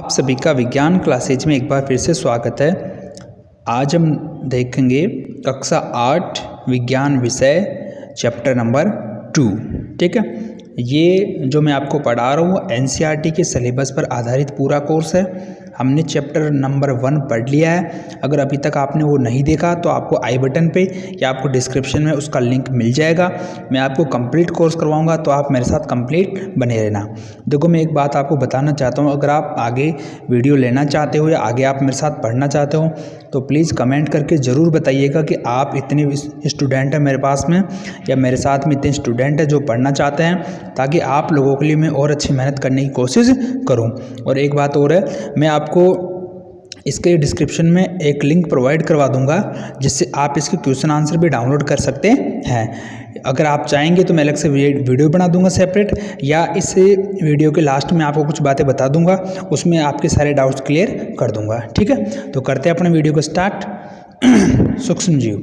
आप सभी का विज्ञान क्लासेज में एक बार फिर से स्वागत है। आज हम देखेंगे कक्षा 8 विज्ञान विषय चैप्टर नंबर 2। ठीक है, ये जो मैं आपको पढ़ा रहा हूँ एनसीईआरटी के सिलेबस पर आधारित पूरा कोर्स है। हमने चैप्टर नंबर 1 पढ़ लिया है। अगर अभी तक आपने वो नहीं देखा तो आपको आई बटन पे या आपको डिस्क्रिप्शन में उसका लिंक मिल जाएगा। मैं आपको कंप्लीट कोर्स करवाऊंगा, तो आप मेरे साथ कंप्लीट बने रहना। देखो, मैं एक बात आपको बताना चाहता हूँ, अगर आप आगे वीडियो लेना चाहते हो या आगे आप मेरे साथ पढ़ना चाहते हो तो प्लीज़ कमेंट करके ज़रूर बताइएगा कि आप इतने स्टूडेंट हैं मेरे पास में या मेरे साथ में इतने स्टूडेंट हैं जो पढ़ना चाहते हैं, ताकि आप लोगों के लिए मैं और अच्छी मेहनत करने की कोशिश करूं। और एक बात और है, मैं आपको इसके डिस्क्रिप्शन में एक लिंक प्रोवाइड करवा दूंगा जिससे आप इसके क्वेश्चन आंसर भी डाउनलोड कर सकते हैं। अगर आप चाहेंगे तो मैं अलग से वीडियो बना दूंगा सेपरेट, या इस वीडियो के लास्ट में आपको कुछ बातें बता दूंगा, उसमें आपके सारे डाउट्स क्लियर कर दूंगा। ठीक है, तो करते हैं अपने वीडियो को स्टार्ट। सूक्ष्म जीव,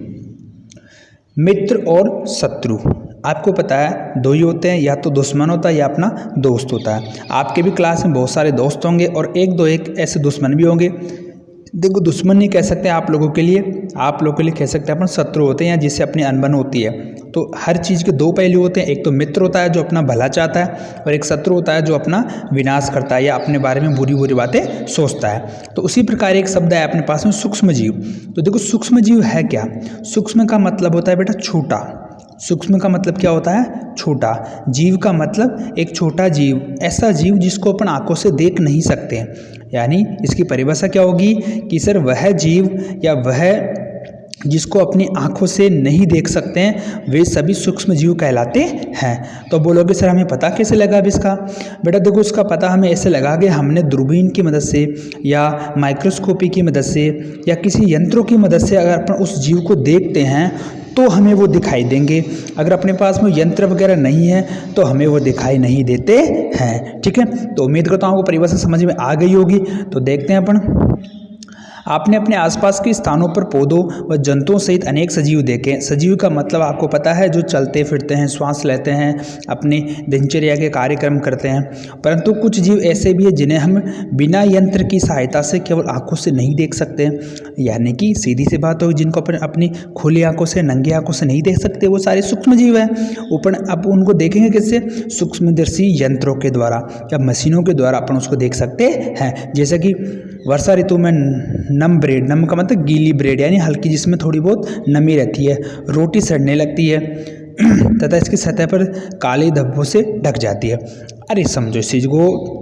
मित्र और शत्रु। आपको पता है दो ही होते हैं, या तो दुश्मन होता है या अपना दोस्त होता है। आपके भी क्लास में बहुत सारे दोस्त होंगे और एक ऐसे दुश्मन भी होंगे। देखो, दुश्मन नहीं कह सकते आप लोगों के लिए, आप लोगों के लिए कह सकते हैं अपन शत्रु होते हैं, या जिससे अपनी अनबन होती है। तो हर चीज़ के दो पहलू होते हैं। एक तो मित्र होता है जो अपना भला चाहता है, और एक शत्रु होता है जो अपना विनाश करता है या अपने बारे में बुरी बुरी बातें सोचता है। तो उसी प्रकार एक शब्द है अपने पास में सूक्ष्म जीव। तो देखो, सूक्ष्म जीव है क्या? सूक्ष्म का मतलब होता है बेटा छोटा। सूक्ष्म का मतलब क्या होता है? छोटा। जीव का मतलब एक छोटा जीव, ऐसा जीव जिसको अपन आंखों से देख नहीं सकते। यानी इसकी परिभाषा क्या होगी कि सर वह जीव या वह जिसको अपनी आंखों से नहीं देख सकते हैं, वे सभी सूक्ष्म जीव कहलाते हैं। तो बोलोगे सर हमें पता कैसे लगा अब इसका? बेटा देखो, इसका पता हमें ऐसे लगा कि हमने दूरबीन की मदद से या माइक्रोस्कोपी की मदद से या किसी यंत्रों की मदद से अगर अपन उस जीव को देखते हैं तो हमें वो दिखाई देंगे। अगर अपने पास में यंत्र वगैरह नहीं है तो हमें वो दिखाई नहीं देते हैं। ठीक है, तो उम्मीद करता हूँ आपको परिभाषा समझ में आ गई होगी। तो देखते हैं अपन। आपने अपने आसपास के स्थानों पर पौधों व जंतुओं सहित अनेक सजीव देखे। सजीव का मतलब आपको पता है जो चलते फिरते हैं, श्वास लेते हैं, अपने दिनचर्या के कार्यक्रम करते हैं। परंतु कुछ जीव ऐसे भी हैं जिन्हें हम बिना यंत्र की सहायता से केवल आंखों से नहीं देख सकते। यानी कि सीधी सी बात होगी, जिनको अपन अपनी खुली आंखों से, नंगी आंखों से नहीं देख सकते, वो सारे सूक्ष्म जीव हैं। अपन अब उनको देखेंगे कैसे? सूक्ष्मदर्शी यंत्रों के द्वारा या मशीनों के द्वारा अपन उसको देख सकते हैं। जैसे कि वर्षा ऋतु में नम ब्रेड, नम का मतलब गीली ब्रेड यानी हल्की, जिसमें थोड़ी बहुत नमी रहती है, रोटी सड़ने लगती है तथा इसकी सतह पर काले धब्बों से ढक जाती है। अरे समझो इस चीज़ को।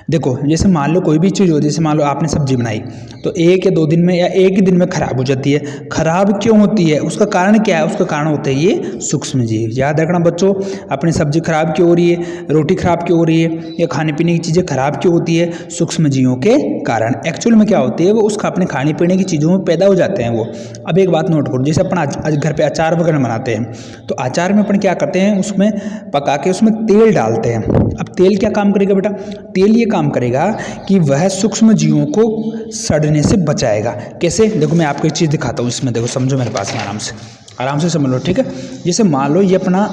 देखो, जैसे मान लो कोई भी चीज़ हो, जैसे मान लो आपने सब्जी बनाई तो 1 या 2 दिन में या 1 ही दिन में खराब हो जाती है। खराब क्यों होती है? उसका कारण क्या है? उसका कारण होते हैं ये सूक्ष्म जीव। याद रखना बच्चों, अपनी सब्जी खराब क्यों हो रही है, रोटी खराब क्यों हो रही है, या खाने पीने की चीज़ें खराब क्यों होती है? सूक्ष्म जीवों के कारण। एक्चुअल में क्या होती है, वो उसका अपने खाने पीने की चीज़ों में पैदा हो जाते हैं वो। अब एक बात नोट करो, जैसे अपन आज घर पर अचार वगैरह बनाते हैं तो अचार में अपन क्या करते हैं, उसमें पका के उसमें तेल डालते हैं। अब तेल क्या काम करेगा बेटा? तेल ये काम करेगा कि वह सूक्ष्म जीवों को सड़ने से बचाएगा। कैसे? देखो, मैं आपको एक चीज़ दिखाता हूँ इसमें। देखो, समझो मेरे पास में, आराम से समझ लो। ठीक है, जैसे मान लो ये अपना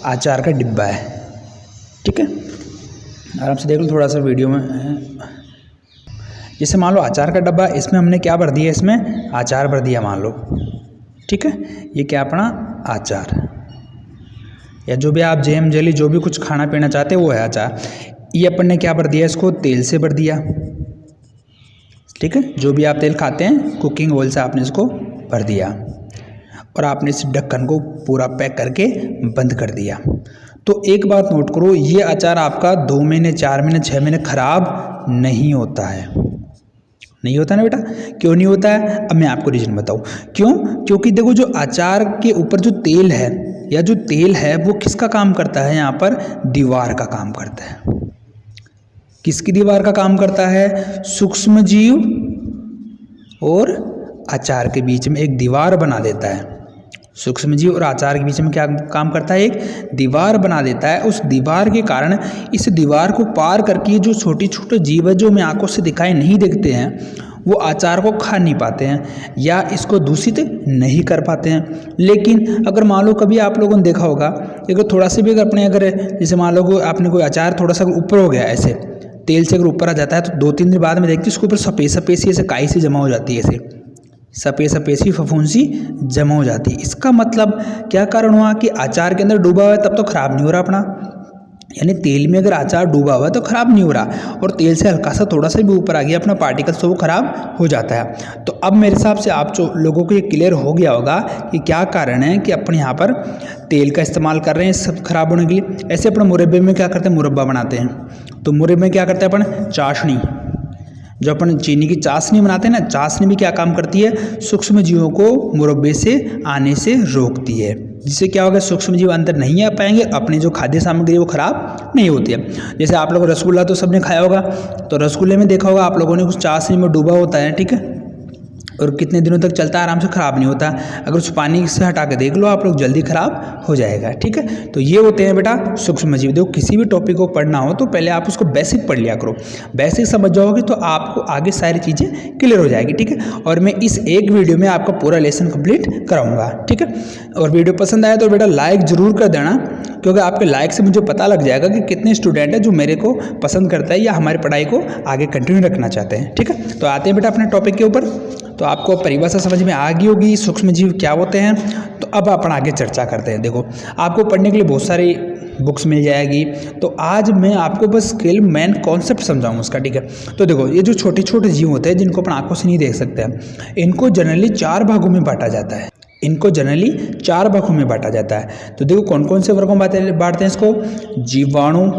अचार का डिब्बा है। ठीक है, आराम से देख लो थोड़ा सा वीडियो में। जैसे मान लो अचार का डब्बा, इसमें हमने क्या भर दिया? इसमें अचार भर दिया मान लो। ठीक है, ये क्या अपना अचार, या जो भी आप जैम जेली जो भी कुछ खाना पीना चाहते हो वो है अचार। ये अपन ने क्या भर दिया? इसको तेल से भर दिया। ठीक है, जो भी आप तेल खाते हैं कुकिंग ऑयल से आपने इसको भर दिया और आपने इस ढक्कन को पूरा पैक करके बंद कर दिया। तो एक बात नोट करो, ये अचार आपका 2 महीने, 4 महीने, 6 महीने खराब नहीं होता है। नहीं होता ना बेटा? क्यों नहीं होता है? अब मैं आपको रीजन बताऊँ क्यों। क्योंकि देखो, जो अचार के ऊपर जो तेल है या जो तेल है वो किसका काम करता है? यहाँ पर दीवार का काम करता है। किसकी दीवार का काम करता है? सूक्ष्म जीव और अचार के बीच में एक दीवार बना देता है। सूक्ष्म जीव और अचार के बीच में क्या काम करता है? एक दीवार बना देता है। उस दीवार के कारण इस दीवार को पार करके जो छोटे छोटे जीव है जो हमें आंखों से दिखाई नहीं देते हैं, वो अचार को खा नहीं पाते हैं या इसको दूषित नहीं कर पाते हैं। लेकिन अगर मान लो कभी आप लोगों ने देखा होगा, अगर थोड़ा सा भी अगर जैसे मान लो आपने कोई अचार थोड़ा सा ऊपर हो गया ऐसे, तेल से अगर ऊपर आ जाता है तो 2-3 दिन बाद में देखते हैं उसके ऊपर सफ़ेद सफ़ेद सी ऐसे काई सी जमा हो जाती है, ऐसे सफ़ेद सफ़ेद सी फफूंसी जमा हो जाती है। इसका मतलब क्या कारण हुआ कि अचार के अंदर डूबा हुआ है तब तो ख़राब नहीं हो रहा अपना, यानी तेल में अगर अचार डूबा हुआ है तो ख़राब नहीं हो रहा, और तेल से हल्का सा थोड़ा सा भी ऊपर आ गया अपना पार्टिकल्स तो वो ख़राब हो जाता है। तो अब मेरे हिसाब से आप जो लोगों को ये क्लियर हो गया होगा कि क्या कारण है कि अपन यहाँ पर तेल का इस्तेमाल कर रहे हैं सब खराब होने के लिए। ऐसे अपन मुरब्बे में क्या करते हैं, मुरब्बा बनाते हैं, तो मुरब्बे में क्या करते हैं अपन, चाशनी, जो अपन चीनी की चाशनी बनाते हैं ना, चाशनी भी क्या काम करती है, सूक्ष्म जीवों को मुरब्बे से आने से रोकती है, जिससे क्या होगा, सूक्ष्म जीव अंदर नहीं आ पाएंगे, अपनी जो खाद्य सामग्री है वो खराब नहीं होती है। जैसे आप लोगों रसगुल्ला तो सबने खाया होगा, तो रसगुल्ले में देखा होगा आप लोगों ने कुछ चाशनी में डूबा होता है, ठीक है, और कितने दिनों तक चलता है, आराम से ख़राब नहीं होता। अगर उस पानी से हटा के देख लो आप लोग, जल्दी ख़राब हो जाएगा, ठीक है। तो ये होते हैं बेटा सूक्ष्म जीव। देखो किसी भी टॉपिक को पढ़ना हो तो पहले आप उसको बेसिक पढ़ लिया करो, बेसिक समझ जाओगे तो आपको आगे सारी चीज़ें क्लियर हो जाएगी, ठीक है। और मैं इस एक वीडियो में आपका पूरा लेसन कंप्लीट कराऊंगा, ठीक है। और वीडियो पसंद आया तो बेटा लाइक ज़रूर कर देना, क्योंकि आपके लाइक से मुझे पता लग जाएगा कि कितने स्टूडेंट हैं जो मेरे को पसंद करता है या हमारी पढ़ाई को आगे कंटिन्यू रखना चाहते हैं, ठीक है। तो आते हैं बेटा अपने टॉपिक के ऊपर। तो आपको परिभाषा समझ में आ गई होगी सूक्ष्म जीव क्या होते हैं। तो अब अपन आगे चर्चा करते हैं। देखो आपको पढ़ने के लिए बहुत सारी बुक्स मिल जाएगी, तो आज मैं आपको बस केवल मेन कॉन्सेप्ट समझाऊंगा उसका, ठीक है। तो देखो ये जो छोटे छोटे जीव होते हैं जिनको अपन आंखों से नहीं देख सकते हैं, इनको जनरली 4 भागों में बांटा जाता है, इनको जनरली 4 भागों में बांटा जाता है। तो देखो कौन कौन से वर्गों में बांटते हैं इसको, जीवाणु,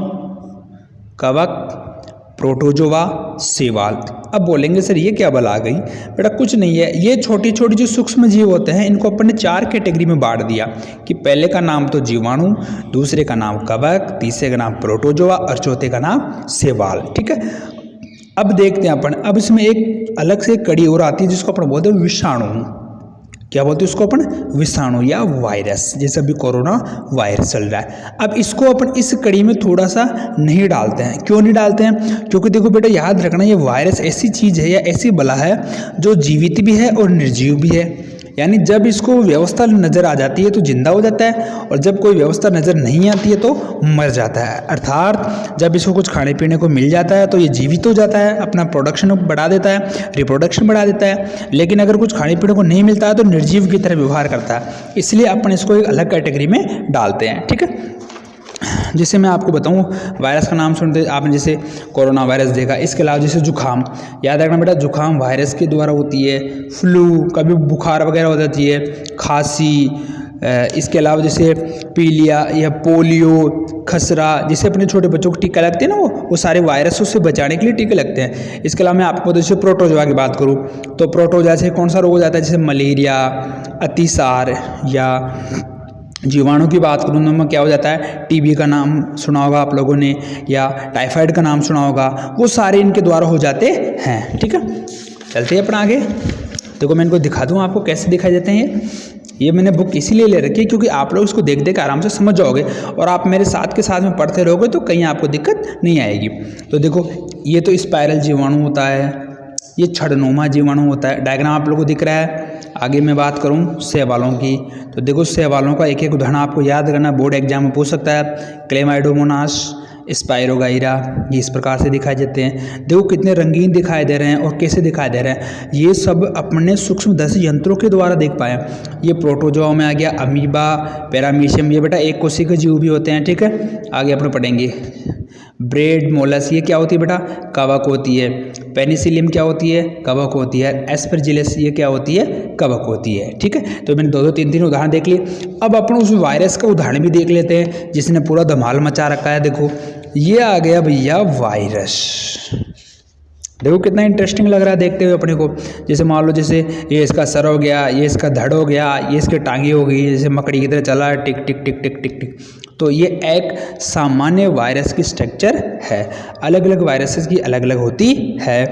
कवक, प्रोटोजोआ, शैवाल। अब बोलेंगे सर ये क्या बला आ गई, बेटा कुछ नहीं है, ये छोटी छोटी जो सूक्ष्म जीव होते हैं इनको अपन ने 4 कैटेगरी में बांट दिया कि पहले का नाम तो जीवाणु, दूसरे का नाम कवक, तीसरे का नाम प्रोटोजोआ और चौथे का नाम शैवाल, ठीक है। अब देखते हैं अपन, अब इसमें एक अलग से कड़ी और आती है जिसको अपन बोलते हैं विषाणु। क्या बोलते हैं उसको अपन, विषाणु या वायरस, जैसे अभी कोरोना वायरस चल रहा है। अब इसको अपन इस कड़ी में थोड़ा सा नहीं डालते हैं। क्यों नहीं डालते हैं, क्योंकि देखो बेटा याद रखना ये वायरस ऐसी चीज़ है या ऐसी बला है जो जीवित भी है और निर्जीव भी है, यानी जब इसको व्यवस्था नज़र आ जाती है तो जिंदा हो जाता है, और जब कोई व्यवस्था नज़र नहीं आती है तो मर जाता है। अर्थात जब इसको कुछ खाने पीने को मिल जाता है तो ये जीवित हो जाता है, अपना प्रोडक्शन बढ़ा देता है, रिप्रोडक्शन बढ़ा देता है, लेकिन अगर कुछ खाने पीने को नहीं मिलता है तो निर्जीव की तरह व्यवहार करता है। इसलिए अपन इसको एक अलग कैटेगरी में डालते हैं, ठीक है। जैसे मैं आपको बताऊं, वायरस का नाम सुनते आपने जैसे कोरोना वायरस देखा, इसके अलावा जैसे जुकाम, याद रखना बेटा जुकाम वायरस के द्वारा होती है, फ्लू कभी बुखार वगैरह हो जाती है, खांसी, इसके अलावा जैसे पीलिया या पोलियो, खसरा, जैसे अपने छोटे बच्चों को टीका लगते हैं ना, वो सारे वायरसों से बचाने के लिए टीके लगते हैं। इसके अलावा मैं आपको जैसे प्रोटोजोआ की बात करूँ तो प्रोटोजोआ से कौन सा रोग हो जाता है, जैसे मलेरिया, अतिसार, या जीवाणु की बात करूँ तो क्या हो जाता है, टीबी का नाम सुना होगा आप लोगों ने, या टाइफाइड का नाम सुना होगा, वो सारे इनके द्वारा हो जाते हैं, ठीक है। चलते हैं अपना आगे। देखो मैं इनको दिखा दूँ आपको कैसे दिखाई देते हैं। ये मैंने बुक इसीलिए ले रखी है क्योंकि आप लोग इसको देख देख आराम से समझ जाओगे, और आप मेरे साथ के साथ में पढ़ते रहोगे तो कहीं आपको दिक्कत नहीं आएगी। तो देखो ये तो स्पाइरल जीवाणु होता है, ये छड़नुमा जीवाणु होता है, डायग्राम आप लोगों को दिख रहा है। आगे मैं बात करूं शैवालों की, तो देखो शैवालों का एक एक उदाहरण आपको याद करना, बोर्ड एग्जाम में पूछ सकता है। क्लेमाइडोमोनास, स्पाइरोगाइरा, ये इस प्रकार से दिखाई देते हैं। देखो कितने रंगीन दिखाई दे रहे हैं और कैसे दिखाई दे रहे हैं, ये सब अपने सूक्ष्मदर्शी यंत्रों के द्वारा देख पाए। ये प्रोटोजोआ में आ गया, अमीबा, पैरामीशियम, ये बेटा एक कोशिका जीव भी होते हैं, ठीक है। आगे अपन पढ़ेंगे। ब्रेड मोलस, ये क्या होती है बेटा, कवक होती है। पेनिसिलियम क्या होती है, कवक होती है। एस्परजिलस ये क्या होती है, कवक होती है, ठीक है। तो मैंने 2-2, 3-3 उदाहरण देख लिए। अब अपन उस वायरस का उदाहरण भी देख लेते हैं जिसने पूरा धमाल मचा रखा है। देखो ये आ गया भैया वायरस, देखो कितना इंटरेस्टिंग लग रहा है देखते हुए अपने को। जैसे मान लो जैसे ये इसका सर हो गया, ये इसका धड़ हो गया, ये इसके टांगे हो गई, जैसे मकड़ी की तरह चला टिक टिक टिक टिक टिक टिक। तो ये एक सामान्य वायरस की स्ट्रक्चर है, अलग अलग वायरसेस की अलग अलग होती है।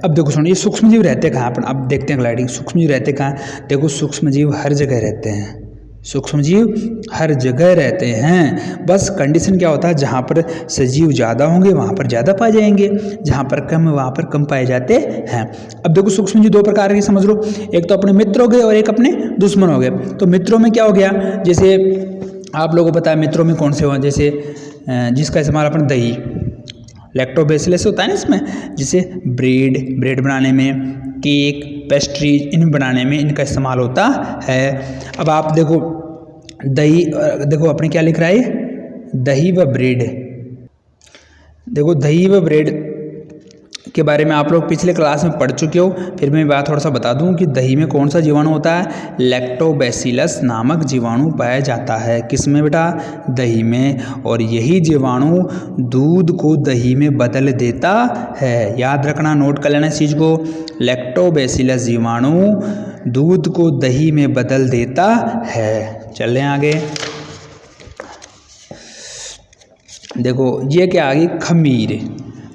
अब देखो सुनो, ये सूक्ष्मजीव रहते कहाँ अपन, अब देखते हैं ग्लाइडिंग। सूक्ष्मजीव रहते कहाँ, देखो सूक्ष्मजीव हर जगह रहते हैं, सूक्ष्मजीव हर जगह रहते हैं। बस कंडीशन क्या होता है, जहाँ पर सजीव ज़्यादा होंगे वहाँ पर ज़्यादा पाए जाएंगे, जहाँ पर कम वहाँ पर कम पाए जाते हैं। अब देखो सूक्ष्मजीव 2 प्रकार के समझ लो, एक तो अपने मित्र हो गए और एक अपने दुश्मन हो गए। तो मित्रों में क्या हो गया, जैसे आप लोगों को पता है मित्रों में कौन से हो, जैसे जिसका इस्तेमाल अपन दही, लैक्टोबैसिलस होता है ना इसमें, जिसे ब्रेड बनाने में, केक, पेस्ट्रीज इन बनाने में इनका इस्तेमाल होता है। अब आप देखो दही, देखो अपने क्या लिख रहा है, दही व ब्रेड। देखो दही व ब्रेड के बारे में आप लोग पिछले क्लास में पढ़ चुके हो, फिर मैं बात थोड़ा सा बता दूं कि दही में कौन सा जीवाणु होता है, लैक्टोबैसिलस नामक जीवाणु पाया जाता है। किसमें बेटा, दही में। और यही जीवाणु दूध को दही में बदल देता है। याद रखना, नोट कर लेना इस चीज़ को, लैक्टोबैसिलस जीवाणु दूध को दही में बदल देता है। चलें आगे। देखो ये क्या आ गई, खमीर।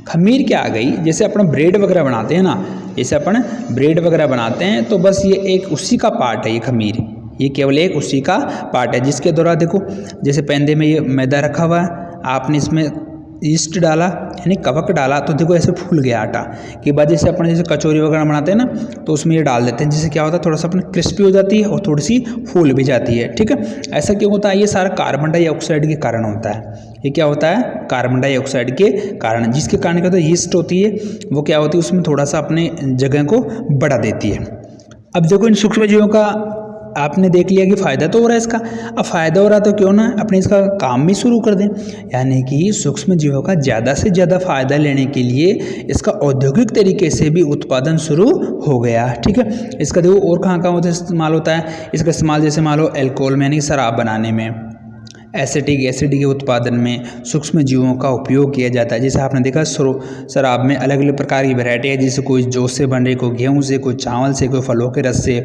खमीर क्या आ गई, जैसे अपन ब्रेड वगैरह बनाते हैं ना, जैसे अपन ब्रेड वगैरह बनाते हैं तो बस ये एक उसी का पार्ट है ये खमीर, ये केवल एक उसी का पार्ट है, जिसके द्वारा देखो जैसे पेंदे में ये मैदा रखा हुआ है, आपने इसमें ईस्ट डाला यानी कवक डाला तो देखो ऐसे फूल गया आटा। के बाद जैसे अपन जैसे कचौरी वगैरह बनाते हैं ना तो उसमें ये डाल देते हैं, जिससे क्या होता है थोड़ा सा अपने क्रिस्पी हो जाती है और थोड़ी सी फूल भी जाती है। ठीक है, ऐसा क्यों होता है, ये सारा कार्बन डाइऑक्साइड के कारण होता है। ये क्या होता है, कार्बन डाइऑक्साइड के कारण, जिसके कारण क्या होता है, यीस्ट होती है वो क्या होती है उसमें थोड़ा सा अपने जगह को बढ़ा देती है। अब देखो इन सूक्ष्म जीवों का आपने देख लिया कि फ़ायदा तो हो रहा है इसका, अब फ़ायदा हो रहा है तो क्यों ना अपने इसका काम भी शुरू कर दें, यानी कि सूक्ष्म जीवों का ज़्यादा से ज़्यादा फ़ायदा लेने के लिए इसका औद्योगिक तरीके से भी उत्पादन शुरू हो गया। ठीक है, इसका देखो और कहाँ कहाँ इस्तेमाल होता है, इसका इस्तेमाल जैसे मान लो एल्कोहल में यानी शराब बनाने में, एसिटिक एसिड के उत्पादन में सूक्ष्म जीवों का उपयोग किया जाता है। जैसे आपने देखा शराब में अलग अलग प्रकार की वैरायटी है, जैसे कोई जौ से बन रही, कोई गेहूँ से, कोई चावल से, कोई फलों के रस से।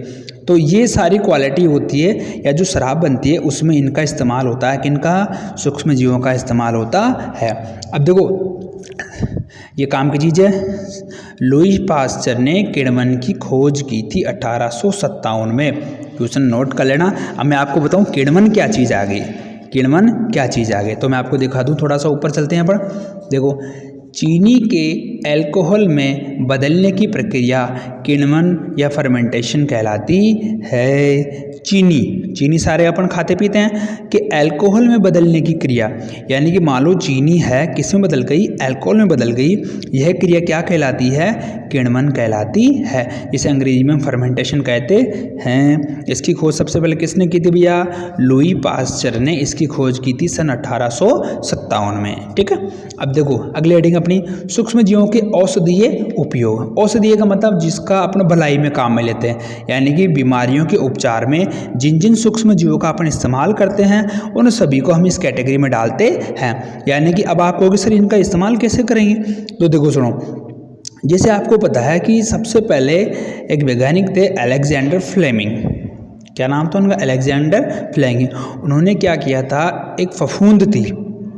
तो ये सारी क्वालिटी होती है या जो शराब बनती है उसमें इनका इस्तेमाल होता है, किनका, सूक्ष्म जीवों का इस्तेमाल होता है। अब देखो ये काम की चीज़ है, लुई पास्चर ने किण्वन की खोज की थी 1857 में। क्वेश्चन नोट कर लेना। अब मैं आपको बताऊँ किण्वन क्या चीज़ आ गई, किण्वन क्या चीज़ आ गई, तो मैं आपको दिखा दूं। थोड़ा सा ऊपर चलते हैं पर देखो, चीनी के अल्कोहल में बदलने की प्रक्रिया किण्वन या फर्मेंटेशन कहलाती है। चीनी सारे अपन खाते पीते हैं कि अल्कोहल में बदलने की क्रिया, यानी कि मान लो चीनी है किस में बदल गई, अल्कोहल में बदल गई, यह क्रिया क्या कहलाती है, किण्वन कहलाती है, इसे अंग्रेजी में फर्मेंटेशन कहते हैं। इसकी खोज सबसे पहले किसने की थी भैया, लुई पास्चर ने इसकी खोज की थी सन 1857 में। ठीक है, अब देखो अगली हेडिंग अपनी, सूक्ष्म जीवों के औषधीय उपयोग। औषधीय का मतलब जिसका अपने भलाई में काम में लेते हैं, यानी कि बीमारियों के उपचार में जिन जिन सूक्ष्म जीवों का अपन इस्तेमाल करते हैं उन सभी को हम इस कैटेगरी में डालते हैं। यानी कि अब आप कहोगे सर इनका इस्तेमाल कैसे करेंगे, तो देखो सुनो, जैसे आपको पता है कि सबसे पहले एक वैज्ञानिक थे अलेक्जेंडर फ्लेमिंग, क्या नाम था उनका, अलेक्जेंडर फ्लेमिंग। उन्होंने क्या किया था, एक फफूंद थी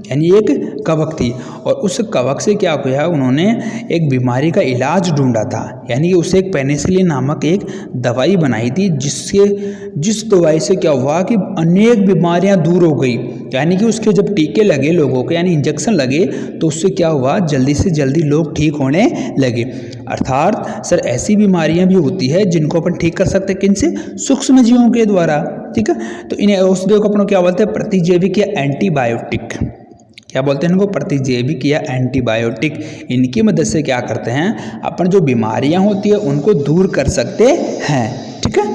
यानी एक कवक थी, और उस कवक से क्या किया, उन्होंने एक बीमारी का इलाज ढूंढा था, यानी कि उसे एक पेनिसिलिन नामक एक दवाई बनाई थी, जिस दवाई से क्या हुआ कि अनेक बीमारियां दूर हो गई। यानी कि उसके जब टीके लगे लोगों को यानी इंजेक्शन लगे तो उससे क्या हुआ, जल्दी से जल्दी लोग ठीक होने लगे। अर्थात सर ऐसी बीमारियां भी होती है जिनको अपन ठीक कर सकते हैं, किनसे, सूक्ष्म जीवों के द्वारा। ठीक है, तो इन्हें औषधियों को अपन क्या बोलते हैं, प्रतिजैविक या एंटीबायोटिक, क्या बोलते हैं इनको, प्रतिजैविक या एंटीबायोटिक। इनकी मदद से क्या करते हैं, अपन जो बीमारियां होती है उनको दूर कर सकते हैं। ठीक है,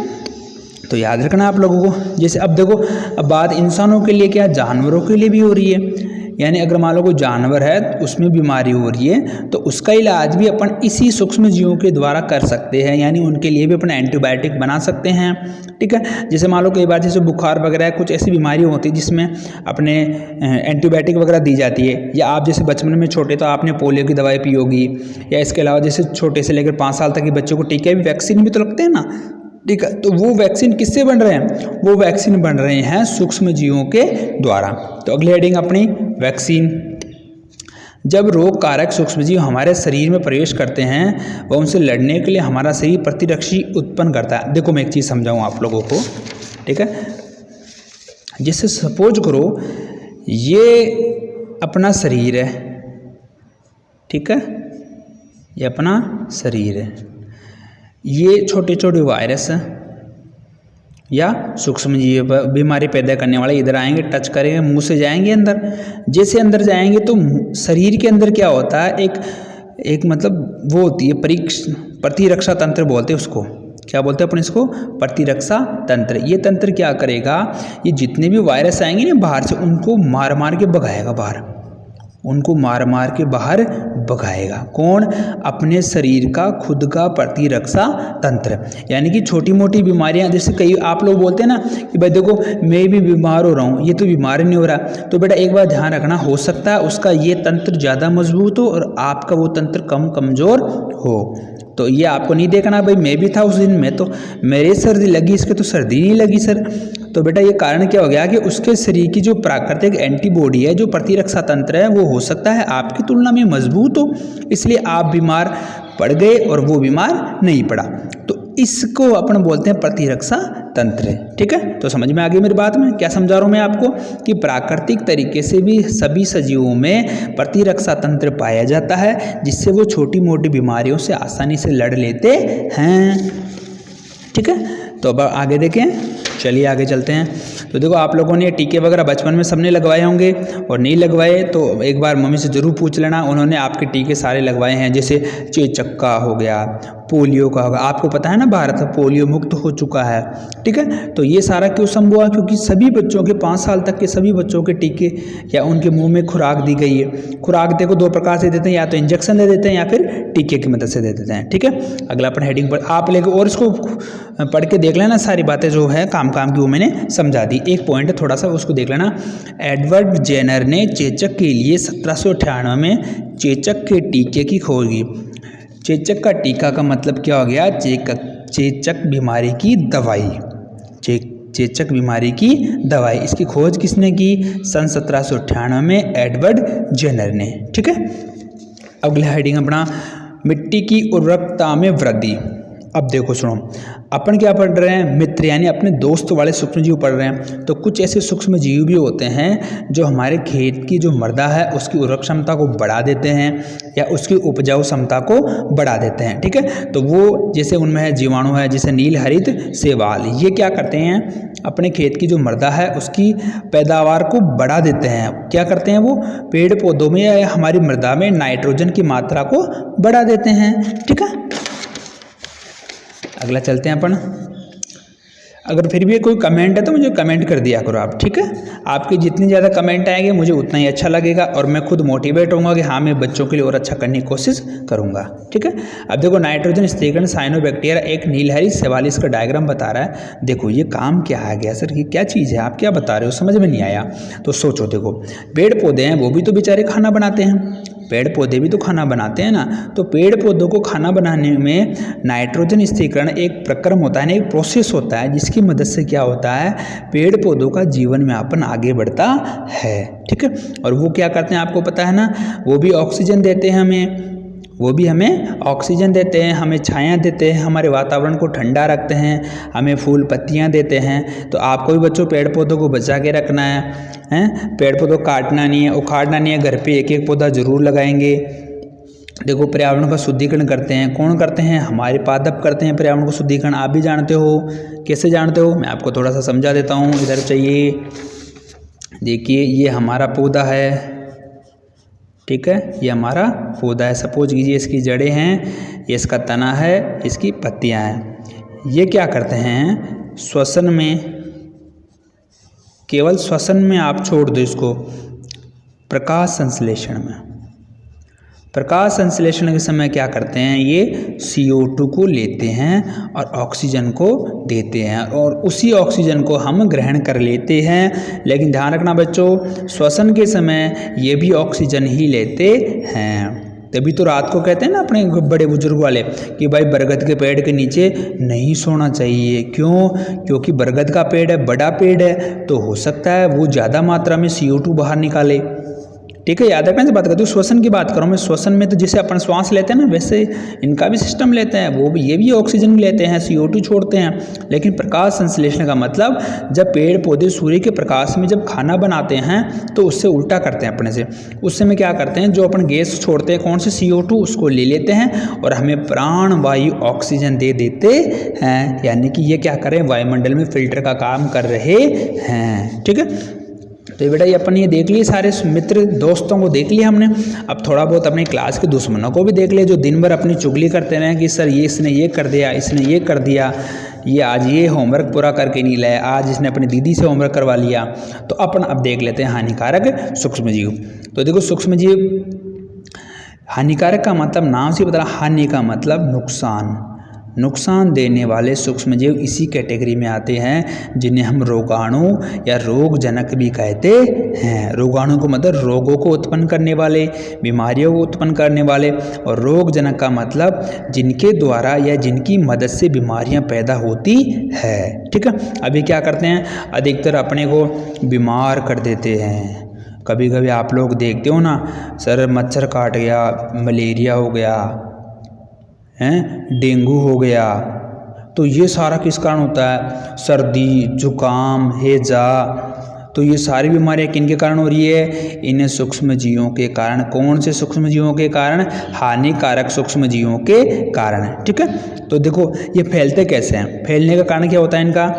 तो याद रखना आप लोगों को। जैसे अब देखो, अब बात इंसानों के लिए क्या, जानवरों के लिए भी हो रही है, यानी अगर मान लो कोई जानवर है उसमें बीमारी हो रही है तो उसका इलाज भी अपन इसी सूक्ष्म जीवों के द्वारा कर सकते हैं, यानी उनके लिए भी अपन एंटीबायोटिक बना सकते हैं। ठीक है, जैसे मान लो कई बार जैसे बुखार वगैरह कुछ ऐसी बीमारी होती है जिसमें अपने एंटीबायोटिक वगैरह दी जाती है, या आप जैसे बचपन में छोटे तो आपने पोलियो की दवाई पी होगी, या इसके अलावा जैसे छोटे से लेकर 5 साल तक के बच्चों को टीके भी, वैक्सीन भी तो लगते हैं ना। ठीक है, तो वो वैक्सीन किससे बन रहे हैं, वो वैक्सीन बन रहे हैं सूक्ष्म जीवों के द्वारा। तो अगली हेडिंग अपनी वैक्सीन। जब रोग कारक सूक्ष्मजीव हमारे शरीर में प्रवेश करते हैं वह उनसे लड़ने के लिए हमारा शरीर प्रतिरक्षी उत्पन्न करता है। देखो मैं एक चीज़ समझाऊँ आप लोगों को, ठीक है, जैसे सपोज करो ये अपना शरीर है, ठीक है, ये अपना शरीर है, ये छोटे छोटे वायरस हैं, या सूक्ष्म जीव बीमारी पैदा करने वाले इधर आएंगे, टच करेंगे, मुंह से जाएंगे अंदर। जैसे अंदर जाएंगे तो शरीर के अंदर क्या होता है, एक मतलब वो होती है प्रतिरक्षा तंत्र बोलते हैं उसको। क्या बोलते हैं अपन इसको? प्रतिरक्षा तंत्र। ये तंत्र क्या करेगा, ये जितने भी वायरस आएंगे ना बाहर से, उनको मार मार के भगाएगा बाहर, उनको मार मार के बाहर भगाएगा। कौन? अपने शरीर का खुद का प्रतिरक्षा तंत्र। यानी कि छोटी मोटी बीमारियां, जैसे कई आप लोग बोलते हैं ना कि भाई देखो मैं भी बीमार हो रहा हूँ, ये तो बीमार नहीं हो रहा, तो बेटा एक बार ध्यान रखना, हो सकता है उसका ये तंत्र ज़्यादा मजबूत हो और आपका वो तंत्र कम कमज़ोर हो। तो ये आपको नहीं देखना भाई मैं भी था उस दिन, में तो मेरे सर्दी लगी, इसके तो सर्दी नहीं लगी सर। तो बेटा ये कारण क्या हो गया कि उसके शरीर की जो प्राकृतिक एंटीबॉडी है, जो प्रतिरक्षा तंत्र है, वो हो सकता है आपकी तुलना में मजबूत हो, इसलिए आप बीमार पड़ गए और वो बीमार नहीं पड़ा। तो इसको अपन बोलते हैं प्रतिरक्षा तंत्र। ठीक है, तो समझ में आ गई मेरी बात में? क्या समझा रहा हूँ मैं आपको कि प्राकृतिक तरीके से भी सभी सजीवों में प्रतिरक्षा तंत्र पाया जाता है, जिससे वो छोटी मोटी बीमारियों से आसानी से लड़ लेते हैं। ठीक है, तो अब आगे देखें, चलिए आगे चलते हैं। तो देखो आप लोगों ने टीके वगैरह बचपन में सबने लगवाए होंगे, और नहीं लगवाए तो एक बार मम्मी से ज़रूर पूछ लेना, उन्होंने आपके टीके सारे लगवाए हैं। जैसे चेचक का हो गया, पोलियो का होगा, आपको पता है ना भारत पोलियो मुक्त हो चुका है। ठीक है, तो ये सारा क्यों संभव हुआ? क्योंकि सभी बच्चों के 5 साल तक के सभी बच्चों के टीके या उनके मुंह में खुराक दी गई है। खुराक देखो 2 प्रकार से देते हैं, या तो इंजेक्शन दे देते हैं या फिर टीके की मदद से दे देते हैं। ठीक है, अगला अपन हेडिंग पर आप लेके और इसको पढ़ के देख लेना, सारी बातें जो है काम की वो मैंने समझा दी। एक पॉइंट है थोड़ा सा उसको देख लेना। एडवर्ड जेनर ने चेचक के लिए 1798 में चेचक के टीके की खोज की। चेचक का टीका का मतलब क्या हो गया? चेचक बीमारी की दवाई। चेचक बीमारी की दवाई, इसकी खोज किसने की? सन 1798 में एडवर्ड जेनर ने। ठीक है, अगला हेडिंग अपना मिट्टी की उर्वरकता में वृद्धि। अब देखो सुनो, अपन क्या पढ़ रहे हैं? मित्र यानी अपने दोस्त वाले सूक्ष्म जीव पढ़ रहे हैं। तो कुछ ऐसे सूक्ष्म जीव भी होते हैं जो हमारे खेत की जो मृदा है उसकी उर्वरक क्षमता को बढ़ा देते हैं या उसकी उपजाऊ क्षमता को बढ़ा देते हैं। ठीक है, तो वो जैसे उनमें है जीवाणु है, जैसे नील हरित शैवाल, ये क्या करते हैं? अपने खेत की जो मृदा है उसकी पैदावार को बढ़ा देते हैं। क्या करते हैं? वो पेड़ पौधों में या हमारी मृदा में नाइट्रोजन की मात्रा को बढ़ा देते हैं। ठीक है, अगला चलते हैं अपन। अगर फिर भी कोई कमेंट है तो मुझे कमेंट कर दिया करो आप। ठीक है, आपके जितनी ज़्यादा कमेंट आएंगे मुझे उतना ही अच्छा लगेगा और मैं खुद मोटिवेट होऊंगा कि हाँ मैं बच्चों के लिए और अच्छा करने की कोशिश करूंगा। ठीक है, अब देखो नाइट्रोजन स्थिरीकरण साइनोबैक्टीरिया एक नीलहरी शैवाल इसका डायग्राम बता रहा है। देखो ये काम क्या आ गया सर, ये क्या चीज़ है, आप क्या बता रहे हो, समझ में नहीं आया। तो सोचो, देखो पेड़ पौधे हैं वो भी तो बेचारे खाना बनाते हैं, पेड़ पौधे भी तो खाना बनाते हैं ना। तो पेड़ पौधों को खाना बनाने में नाइट्रोजन स्थिरीकरण एक प्रक्रम होता है ना, एक प्रोसेस होता है जिसकी मदद से क्या होता है, पेड़ पौधों का जीवन में अपन आगे बढ़ता है। ठीक है, और वो क्या करते हैं आपको पता है ना, वो भी ऑक्सीजन देते हैं हमें, वो भी हमें ऑक्सीजन देते हैं, हमें छाया देते हैं, हमारे वातावरण को ठंडा रखते हैं, हमें फूल पत्तियां देते हैं। तो आपको भी बच्चों पेड़ पौधों को बचा के रखना है, पेड़ पौधों को काटना नहीं है, उखाड़ना नहीं है, घर पे एक एक पौधा जरूर लगाएंगे। देखो पर्यावरण का शुद्धिकरण करते हैं, कौन करते हैं? हमारे पादप करते हैं पर्यावरण को शुद्धिकरण। आप भी जानते हो, कैसे जानते हो? मैं आपको थोड़ा सा समझा देता हूँ। इधर चाहिए, देखिए ये हमारा पौधा है, ठीक है, ये हमारा पौधा है। सपोज कीजिए इसकी जड़ें हैं, ये इसका तना है, इसकी पत्तियां हैं। ये क्या करते हैं? श्वसन में, केवल श्वसन में आप छोड़ दो इसको, प्रकाश संश्लेषण में, प्रकाश संश्लेषण के समय क्या करते हैं? ये CO2 को लेते हैं और ऑक्सीजन को देते हैं और उसी ऑक्सीजन को हम ग्रहण कर लेते हैं। लेकिन ध्यान रखना बच्चों, श्वसन के समय ये भी ऑक्सीजन ही लेते हैं। तभी तो रात को कहते हैं ना अपने बड़े बुजुर्ग वाले कि भाई बरगद के पेड़ के नीचे नहीं सोना चाहिए। क्यों? क्योंकि बरगद का पेड़ है, बड़ा पेड़ है, तो हो सकता है वो ज़्यादा मात्रा में CO2 बाहर निकाले। ठीक है, याद रखना से बात करते हो। श्वसन की बात करूँ मैं, श्वसन में तो जैसे अपन श्वास लेते हैं ना, वैसे इनका भी सिस्टम लेते हैं, वो भी ये भी ऑक्सीजन लेते हैं, CO2 छोड़ते हैं। लेकिन प्रकाश संश्लेषण का मतलब जब पेड़ पौधे सूर्य के प्रकाश में जब खाना बनाते हैं तो उससे उल्टा करते हैं अपने से। उस समय क्या करते हैं, जो अपन गैस छोड़ते हैं कौन से CO2, उसको ले लेते हैं और हमें प्राण वायु ऑक्सीजन दे देते हैं। यानी कि ये क्या करें, वायुमंडल में फिल्टर का काम कर रहे हैं। ठीक है, तो बेटा ये अपन ये देख लिए, सारे मित्र दोस्तों को देख लिया हमने। अब थोड़ा बहुत अपनी क्लास के दुश्मनों को भी देख लिया, जो दिन भर अपनी चुगली करते रहे कि सर ये इसने ये कर दिया, इसने ये कर दिया, ये आज ये होमवर्क पूरा करके नहीं लाया, आज इसने अपनी दीदी से होमवर्क करवा लिया। तो अपन अब देख लेते हैं हानिकारक सूक्ष्मजीव। तो देखो सूक्ष्मजीव, हानिकारक का मतलब नाम से पता, हानि का मतलब नुकसान, नुकसान देने वाले सूक्ष्मजीव इसी कैटेगरी में आते हैं जिन्हें हम रोगाणु या रोगजनक भी कहते हैं। रोगाणु को मतलब रोगों को उत्पन्न करने वाले, बीमारियों को उत्पन्न करने वाले, और रोगजनक का मतलब जिनके द्वारा या जिनकी मदद से बीमारियां पैदा होती है। ठीक है, अभी क्या करते हैं, अधिकतर अपने को बीमार कर देते हैं। कभी कभी आप लोग देखते हो ना, सर मच्छर काट गया, मलेरिया हो गया हैं, डेंगू हो गया, तो ये सारा किस कारण होता है, सर्दी, जुकाम, हैजा। तो ये सारी बीमारियां किनके कारण हो रही है, इन सूक्ष्मजीवों के कारण। कौन से सूक्ष्मजीवों के कारण, हानिकारक सूक्ष्मजीवों के कारण। ठीक है, तो देखो ये फैलते कैसे हैं, फैलने का कारण क्या होता है इनका,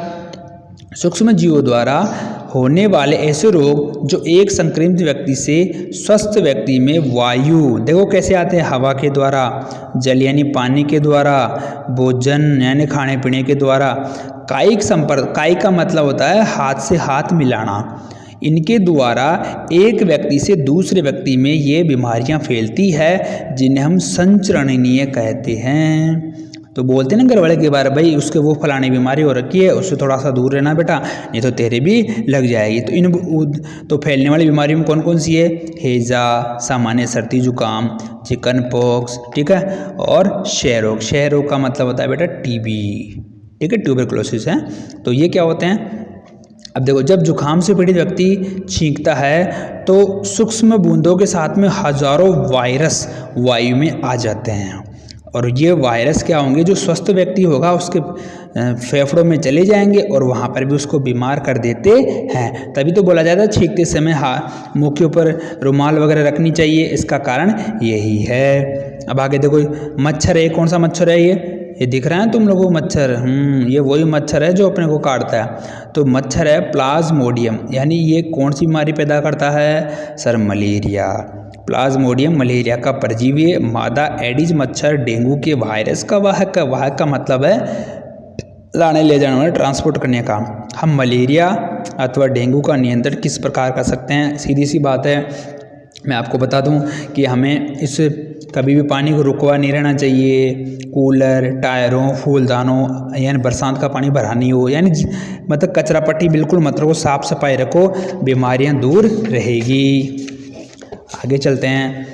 सूक्ष्मजीवों द्वारा होने वाले ऐसे रोग जो एक संक्रमित व्यक्ति से स्वस्थ व्यक्ति में वायु, देखो कैसे आते हैं, हवा के द्वारा, जल यानी पानी के द्वारा, भोजन यानी खाने पीने के द्वारा, कायिक संपर्क, कायिक का मतलब होता है हाथ से हाथ मिलाना, इनके द्वारा एक व्यक्ति से दूसरे व्यक्ति में ये बीमारियां फैलती है जिन्हें हम संचरणीय कहते हैं। तो बोलते हैं ना घर वाले के बारे, भाई उसके वो फलानी बीमारी हो रखी है, उससे थोड़ा सा दूर रहना बेटा, नहीं तो तेरे भी लग जाएगी। तो इन तो फैलने वाली बीमारियों में कौन कौन सी है, हैजा, सामान्य सर्दी जुकाम, चिकन पॉक्स, ठीक है, और क्षय रोग। क्षय रोग का मतलब होता है बेटा TB, ठीक है, ट्यूबरकुलोसिस है। तो ये क्या होते हैं, अब देखो जब जुकाम से पीड़ित व्यक्ति छींकता है तो सूक्ष्म बूंदों के साथ में हजारों वायरस वायु में आ जाते हैं, और ये वायरस क्या होंगे, जो स्वस्थ व्यक्ति होगा उसके फेफड़ों में चले जाएंगे और वहाँ पर भी उसको बीमार कर देते हैं। तभी तो बोला जाता है छींकते समय मुँह के ऊपर रुमाल वगैरह रखनी चाहिए, इसका कारण यही है। अब आगे देखो मच्छर है, कौन सा मच्छर है, ये दिख रहा है तुम लोगों को मच्छर, ये वही मच्छर है जो अपने को काटता है। तो मच्छर है प्लाज्मोडियम, यानी ये कौन सी बीमारी पैदा करता है, सर मलेरिया। प्लाज्मोडियम मलेरिया का परजीवी है, मादा एडिज मच्छर डेंगू के वायरस का वाहक का मतलब है लाने ले जाने वाले, ट्रांसपोर्ट करने का। हम मलेरिया अथवा डेंगू का नियंत्रण किस प्रकार कर सकते हैं, सीधी सी बात है, मैं आपको बता दूं कि हमें इस कभी भी पानी को रुकवा नहीं रहना चाहिए। कूलर, टायरों, फूलदानों, यानी बरसात का पानी भरा नहीं हो, यानी मतलब कचरा पट्टी बिल्कुल मत रखो, साफ सफाई रखो, बीमारियां दूर रहेगी। आगे चलते हैं,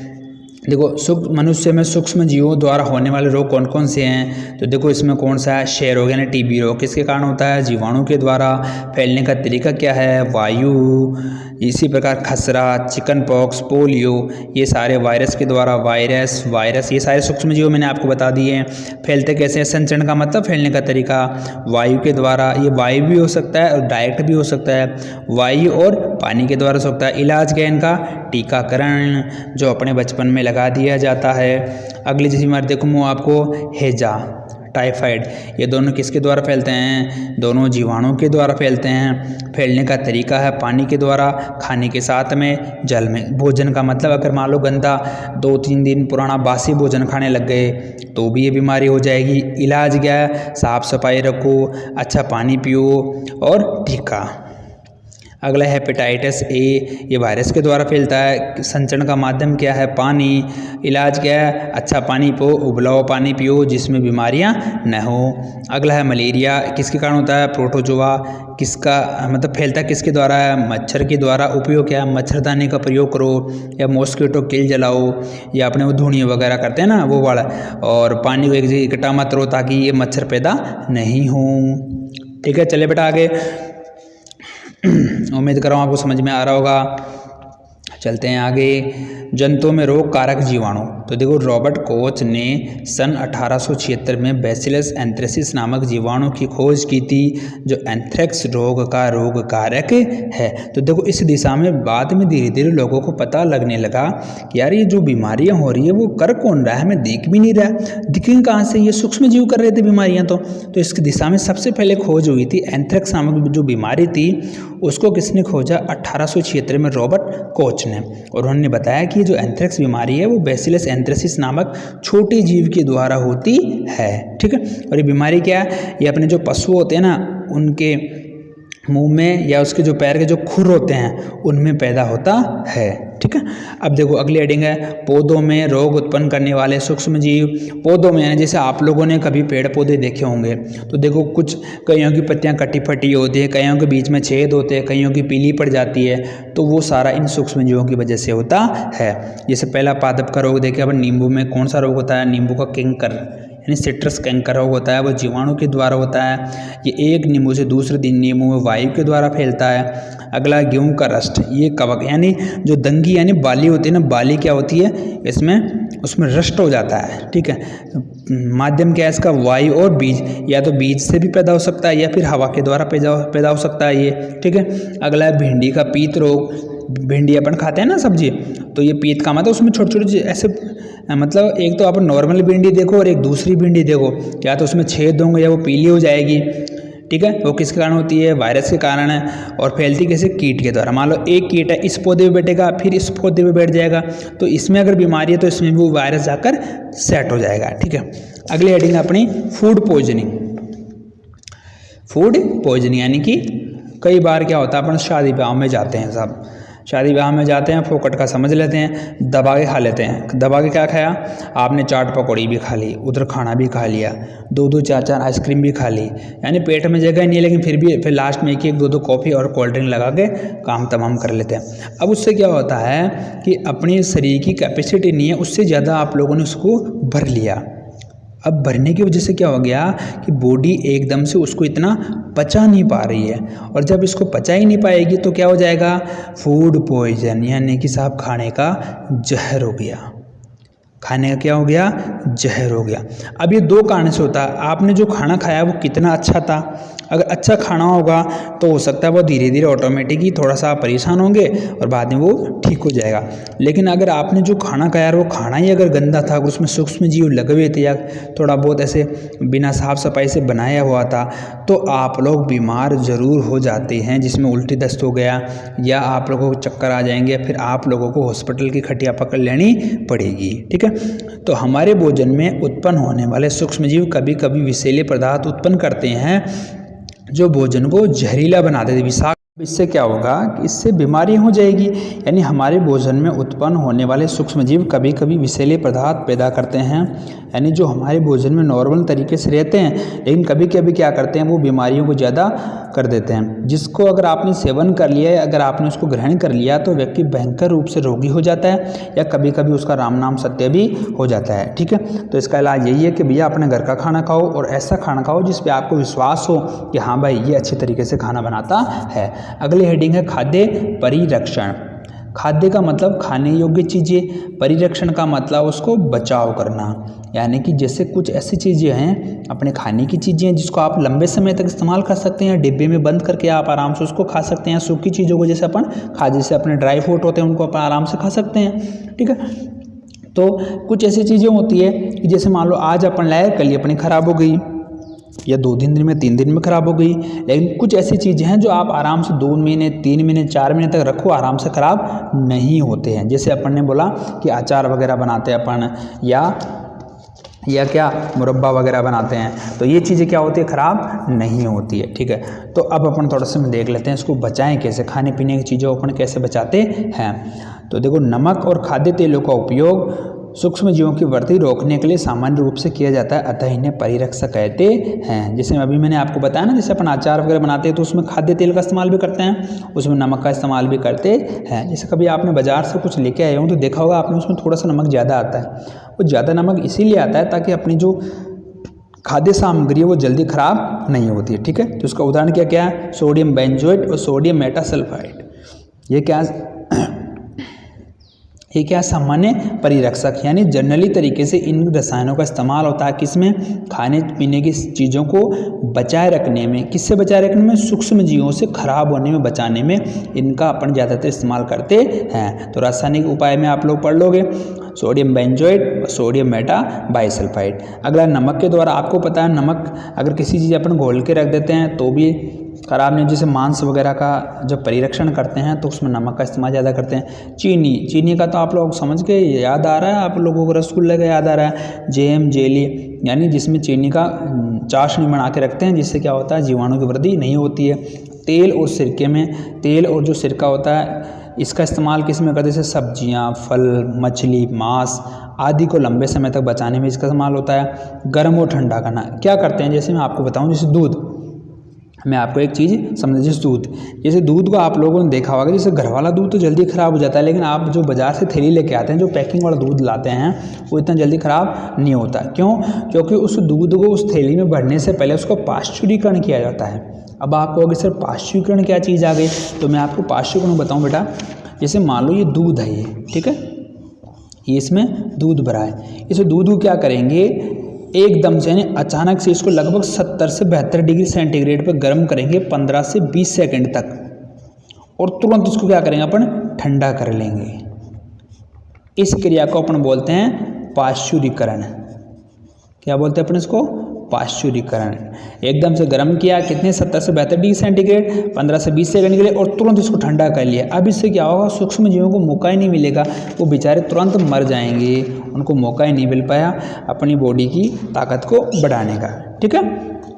देखो मनुष्य में सूक्ष्म जीवों द्वारा होने वाले रोग कौन कौन से हैं, तो देखो इसमें कौन सा है, क्षय रोग यानी TB रोग, किसके कारण होता है, जीवाणु के द्वारा। फैलने का तरीका क्या है, वायु। इसी प्रकार खसरा, चिकन पॉक्स, पोलियो, ये सारे वायरस के द्वारा, वायरस ये सारे सूक्ष्म जीव मैंने आपको बता दिए हैं। फैलते कैसे हैं, संचरण का मतलब फैलने का तरीका वायु के द्वारा, ये वायु भी हो सकता है और डायरेक्ट भी हो सकता है, वायु और पानी के द्वारा हो सकता है। इलाज क्या है इनका, टीकाकरण जो अपने बचपन में लगा दिया जाता है। अगली जैसी बीमारी देखो मैं आपको, हैजा, टाइफाइड, ये दोनों किसके द्वारा फैलते हैं, दोनों जीवाणुओं के द्वारा फैलते हैं। फैलने का तरीका है पानी के द्वारा, खाने के साथ में, जल में। भोजन का मतलब अगर मान लो गंदा 2-3 दिन पुराना बासी भोजन खाने लग गए तो भी ये बीमारी हो जाएगी। इलाज क्या है, साफ सफाई रखो, अच्छा पानी पियो और टीका। अगला हेपेटाइटिस ए, ये वायरस के द्वारा फैलता है। संचरण का माध्यम क्या है, पानी। इलाज क्या है, अच्छा पानी पियो, उबला हुआ पानी पियो जिसमें बीमारियां न हो। अगला है मलेरिया, किसके कारण होता है, प्रोटोजोआ, किसका मतलब फैलता किसके द्वारा है, मच्छर के द्वारा। उपयोग क्या है, मच्छरदानी का प्रयोग करो या मॉस्किटो किल जलाओ, या अपने वो धुनी वगैरह करते हैं ना वो वाला, और पानी को एक जगह इकट्ठा मत करो ताकि ये मच्छर पैदा नहीं हो। ठीक है, चले बेटा आगे। उम्मीद कर रहा हूँ आपको समझ में आ रहा होगा। चलते हैं आगे। जंतुओं में रोग कारक जीवाणु। तो देखो रॉबर्ट कोच ने सन 1876 में बैसिलस एंथ्रेसिस नामक जीवाणु की खोज की थी जो एंथ्रेक्स रोग का रोग कारक है। तो देखो इस दिशा में बाद में धीरे धीरे लोगों को पता लगने लगा कि यार ये जो बीमारियां हो रही है वो कर कौन रहा है, हमें दिख भी नहीं रहा है, दिखेंगे कहाँ से, ये सूक्ष्म जीव कर रहे थे बीमारियां। तो इसकी दिशा में सबसे पहले खोज हुई थी एंथ्रेक्स नामक जो बीमारी थी उसको किसने खोजा, 1876 में रॉबर्ट कोच ने। और उन्होंने बताया कि जो एंथ्रेक्स बीमारी है वो बैसिलस एंथ्रेसिस नामक छोटे जीव के द्वारा होती है। ठीक है, और ये बीमारी क्या है, ये अपने जो पशु होते हैं ना उनके मुंह में या उसके जो पैर के जो खुर होते हैं उनमें पैदा होता है। ठीक है, अब देखो अगली हेडिंग है पौधों में रोग उत्पन्न करने वाले सूक्ष्म जीव। पौधों में जैसे आप लोगों ने कभी पेड़ पौधे देखे होंगे तो देखो कुछ कईयों की पत्तियां कटी फटी होती है, कईयों के बीच में छेद होते हैं, कईयों की पीली पड़ जाती है, तो वो सारा इन सूक्ष्म जीवों की वजह से होता है। जैसे पहला पादप का रोग देखे अपन, नींबू में कौन सा रोग होता है, नींबू का कैंकर यानी सिट्रस कैंकर रोग होता है, वो जीवाणु के द्वारा होता है। ये एक नींबू से दूसरे नींबू में वायु के द्वारा फैलता है। अगला गेहूं का रस्ट, ये कवक यानी जो दंगी यानी बाली होती है ना, बाली क्या होती है इसमें, उसमें रस्ट हो जाता है। ठीक है, माध्यम क्या है इसका, वायु और बीज, या तो बीज से भी पैदा हो सकता है या फिर हवा के द्वारा पैदा हो सकता है ये। ठीक है, अगला है भिंडी का पीत रोग। भिंडी अपन खाते हैं ना सब्जी, तो ये पीत का मतलब उसमें छोटे छोटे ऐसे, मतलब एक तो आप नॉर्मल भिंडी देखो और एक दूसरी भिंडी देखो, या तो उसमें छेद होंगे या वो पीली हो जाएगी। ठीक है, वो किसके कारण होती है, वायरस के कारण है, और फैलती कैसे, कीट के द्वारा। मान लो एक कीट है इस पौधे पे बैठेगा फिर इस पौधे पे बैठ जाएगा, तो इसमें अगर बीमारी है तो इसमें भी वो वायरस जाकर सेट हो जाएगा। ठीक है, अगली हेडिंग अपनी फूड पॉइजनिंग। फूड पॉइजनिंग यानी कि कई बार क्या होता है अपन शादी ब्याह में जाते हैं, सब शादी ब्याह में जाते हैं, फोकट का समझ लेते हैं, दबा के खा लेते हैं। दबा के क्या खाया आपने, चाट पकौड़ी भी खा ली, उधर खाना भी खा लिया, दो चार आइसक्रीम भी खा ली, यानी पेट में जगह नहीं है, लेकिन फिर लास्ट में एक दो कॉफ़ी और कोल्ड ड्रिंक लगा के काम तमाम कर लेते हैं। अब उससे क्या होता है कि अपनी शरीर की कैपेसिटी नहीं है, उससे ज़्यादा आप लोगों ने उसको भर लिया। अब भरने की वजह से क्या हो गया कि बॉडी एकदम से उसको इतना पचा नहीं पा रही है, और जब इसको पचा ही नहीं पाएगी तो क्या हो जाएगा, फूड पॉइजन, यानी कि साहब खाने का जहर हो गया। खाने का क्या हो गया, जहर हो गया। अब ये दो कारण से होता है, आपने जो खाना खाया वो कितना अच्छा था, अगर अच्छा खाना होगा तो हो सकता है वो धीरे धीरे ऑटोमेटिकली थोड़ा सा परेशान होंगे और बाद में वो ठीक हो जाएगा। लेकिन अगर आपने जो खाना खाया वो खाना ही अगर गंदा था, अगर उसमें सूक्ष्म जीव लगे हुए थे या थोड़ा बहुत ऐसे बिना साफ सफाई से बनाया हुआ था, तो आप लोग बीमार ज़रूर हो जाते हैं, जिसमें उल्टी दस्त हो गया या आप लोगों को चक्कर आ जाएंगे, फिर आप लोगों को हॉस्पिटल की खटिया पकड़ लेनी पड़ेगी। ठीक है, तो हमारे भोजन में उत्पन्न होने वाले सूक्ष्म जीव कभी कभी विषैले पदार्थ उत्पन्न करते हैं जो भोजन को जहरीला बना देते, विषाक्त। इससे क्या होगा कि इससे बीमारी हो जाएगी, यानी हमारे भोजन में उत्पन्न होने वाले सूक्ष्म जीव कभी कभी विषैले पदार्थ पैदा करते हैं, यानी जो हमारे भोजन में नॉर्मल तरीके से रहते हैं लेकिन कभी कभी क्या करते हैं वो बीमारियों को ज़्यादा कर देते हैं, जिसको अगर आपने सेवन कर लिया है, अगर आपने उसको ग्रहण कर लिया तो व्यक्ति भयंकर रूप से रोगी हो जाता है या कभी कभी उसका राम नाम सत्य भी हो जाता है। ठीक है, तो इसका इलाज यही है कि भैया अपने घर का खाना खाओ और ऐसा खाना खाओ जिस पे आपको विश्वास हो कि हाँ भाई ये अच्छे तरीके से खाना बनाता है। अगली हेडिंग है खाद्य परिरक्षण। खाद्य का मतलब खाने योग्य चीज़ें, परिरक्षण का मतलब उसको बचाव करना, यानी कि जैसे कुछ ऐसी चीज़ें हैं अपने खाने की चीज़ें हैं जिसको आप लंबे समय तक इस्तेमाल कर सकते हैं, डिब्बे में बंद करके आप आराम से उसको खा सकते हैं। सूखी चीज़ों को जैसे अपन जैसे अपने ड्राई फ्रूट होते हैं उनको अपन आराम से खा सकते हैं। ठीक है, तो कुछ ऐसी चीज़ें होती है कि जैसे मान लो आज अपन लाए, कल अपनी ख़राब हो गई या 2 दिन में 3 दिन में ख़राब हो गई, लेकिन कुछ ऐसी चीज़ें हैं जो आप आराम से 2 महीने 3 महीने 4 महीने तक रखो, आराम से ख़राब नहीं होते हैं। जैसे अपन ने बोला कि अचार वगैरह बनाते हैं अपन या क्या मुरब्बा वगैरह बनाते हैं, तो ये चीज़ें क्या होती है, ख़राब नहीं होती है। ठीक है, तो अब अपन थोड़ा सा देख लेते हैं इसको बचाएं कैसे, खाने पीने की चीज़ों को अपन कैसे बचाते हैं। तो देखो नमक और खाद्य तेलों का उपयोग सूक्ष्म जीवों की वृद्धि रोकने के लिए सामान्य रूप से किया जाता है, अतः इन्हें परिरक्षक कहते हैं। जैसे अभी मैंने आपको बताया ना, जैसे अपन अचार वगैरह बनाते हैं तो उसमें खाद्य तेल का इस्तेमाल भी करते हैं, उसमें नमक का इस्तेमाल भी करते हैं। जैसे कभी आपने बाजार से कुछ लेके आए हो तो देखा होगा आपने उसमें थोड़ा सा नमक ज़्यादा आता है, वो ज़्यादा नमक इसीलिए आता है ताकि अपनी जो खाद्य सामग्री है वो जल्दी ख़राब नहीं होती है। ठीक है, तो उसका उदाहरण क्या है, सोडियम बेंजोएट और सोडियम मेटासल्फाइड। ये क्या ये क्या सामान्य परिरक्षक यानी जनरली तरीके से इन रसायनों का इस्तेमाल होता है किसमें, खाने पीने की चीज़ों को बचाए रखने में। किससे बचाए रखने में, सूक्ष्म जीवों से खराब होने में बचाने में इनका अपन ज़्यादातर इस्तेमाल करते हैं। तो रासायनिक उपाय में आप लोग पढ़ लोगे sodium benzoate, sodium Meta bisulphide. अगला नमक के द्वारा, आपको पता है नमक अगर किसी चीज़ अपन घोल के रख देते हैं तो भी खराब नहीं, जैसे मांस वगैरह का जब परिरक्षण करते हैं तो उसमें नमक का इस्तेमाल ज़्यादा करते हैं। चीनी का तो आप लोग समझ के याद आ रहा है, आप लोगों को रसगुल्ले का याद आ रहा है, जेम जेली यानी जिसमें चीनी का चाशनी बना के रखते हैं, जिससे क्या होता है जीवाणु की वृद्धि नहीं होती है। तेल और सिरके में, तेल और जो सिरका होता है इसका इस्तेमाल किस में करते हैं, जैसे सब्जियां, फल, मछली, मांस आदि को लंबे समय तक बचाने में इसका इस्तेमाल होता है। गर्म और ठंडा करना क्या करते हैं, जैसे मैं आपको बताऊं, जैसे दूध, मैं आपको एक चीज़ समझ, जैसे दूध को आप लोगों ने देखा होगा, जैसे घर वाला दूध तो जल्दी ख़राब हो जाता है, लेकिन आप जो बाज़ार से थैली लेके आते हैं, जो पैकिंग वाला दूध लाते हैं, वो इतना जल्दी ख़राब नहीं होता। क्यों? क्योंकि उस दूध को उस थैली में भरने से पहले उसको पाश्चुरीकरण किया जाता है। अब आप कहोगे सर पाश्चुरीकरण क्या चीज़ आ गई, तो मैं आपको पाश्चुरीकरण बताऊँ बेटा। जैसे मान लो ये दूध है, ये ठीक है, ये इसमें दूध भरा है, इस दूध को क्या करेंगे, एकदम से यानी अचानक से इसको लगभग 70 से 72 डिग्री सेंटीग्रेड पर गर्म करेंगे 15 से 20 सेकंड तक, और तुरंत इसको क्या करेंगे अपन, ठंडा कर लेंगे। इस क्रिया को अपन बोलते हैं पाश्चुरीकरण। क्या बोलते हैं अपन इसको, पाश्चुरीकरण। एकदम से गर्म किया, कितने, 70 से 72 डिग्री सेंटीग्रेड 15 से 20 सेकंड के लिए, और तुरंत इसको ठंडा कर लिया। अब इससे क्या होगा, सूक्ष्म जीवों को मौका ही नहीं मिलेगा, वो बेचारे तुरंत मर जाएंगे, उनको मौका ही नहीं मिल पाया अपनी बॉडी की ताकत को बढ़ाने का। ठीक है,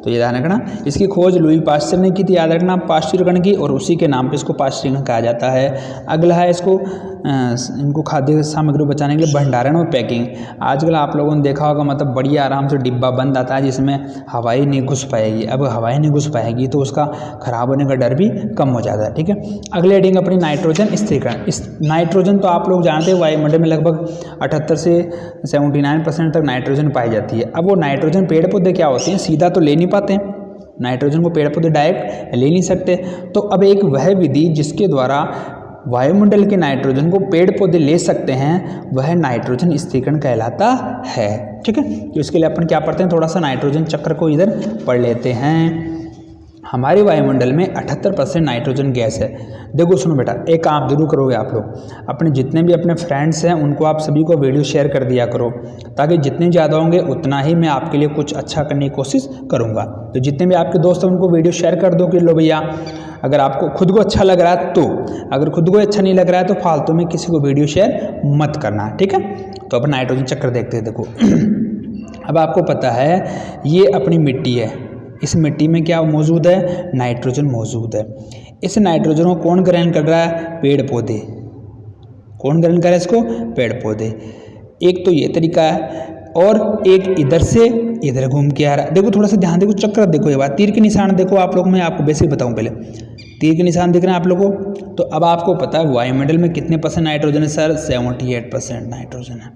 तो ये ध्यान रखना। इसकी खोज लुई पाश्चर ने की थी, याद रखना, पाश्चुरीकरण की, और उसी के नाम पे इसको पाश्चुरीकरण कहा जाता है। अगला है इसको इनको खाद्य सामग्री बचाने के लिए भंडारण और पैकिंग। आजकल आप लोगों ने देखा होगा, मतलब बड़ी आराम से डिब्बा बंद आता है जिसमें हवाई नहीं घुस पाएगी। अब हवाई नहीं घुस पाएगी तो उसका खराब होने का डर भी कम हो जाता है। ठीक है, अगले हेडिंग अपनी नाइट्रोजन स्थिरीकरण। इस नाइट्रोजन तो आप लोग जानते हैं वायुमंडल में लगभग 78 से 79% तक नाइट्रोजन पाई जाती है। अब वो नाइट्रोजन पेड़ पौधे क्या होते हैं, सीधा तो ले नहीं पाते हैं, नाइट्रोजन को पेड़ पौधे डायरेक्ट ले नहीं सकते। तो अब एक वह विधि जिसके द्वारा वायुमंडल के नाइट्रोजन को पेड़ पौधे ले सकते हैं, वह नाइट्रोजन स्थिरीकरण कहलाता है। ठीक है, तो इसके लिए अपन क्या पढ़ते हैं, थोड़ा सा नाइट्रोजन चक्र को इधर पढ़ लेते हैं। हमारे वायुमंडल में 78% नाइट्रोजन गैस है। देखो सुनो बेटा, एक काम जरूर करोगे आप लोग, अपने जितने भी अपने फ्रेंड्स हैं उनको आप सभी को वीडियो शेयर कर दिया करो, ताकि जितने ज़्यादा होंगे उतना ही मैं आपके लिए कुछ अच्छा करने की कोशिश करूँगा। तो जितने भी आपके दोस्त हैं उनको वीडियो शेयर कर दो कि लो भैया, अगर आपको खुद को अच्छा लग रहा है तो, अगर खुद को अच्छा नहीं लग रहा है तो फालतू में किसी को वीडियो शेयर मत करना। ठीक है, तो अपन नाइट्रोजन चक्र देखते हैं। देखो अब आपको पता है ये अपनी मिट्टी है, इस मिट्टी में क्या मौजूद है, नाइट्रोजन मौजूद है। इस नाइट्रोजन को कौन ग्रहण कर रहा है, पेड़ पौधे। कौन ग्रहण कर रहा है इसको, पेड़ पौधे। एक तो ये तरीका है, और एक इधर से इधर घूम के आ रहा है। देखो थोड़ा सा ध्यान देखो, चक्र देखो, ये बात तीर के निशान देखो आप लोग, मैं आपको बेसिक बताऊं, पहले तीर के निशान दिख रहे हैं आप लोगों को। तो अब आपको पता है वायुमंडल में कितने % नाइट्रोजन है सर, 78% नाइट्रोजन है।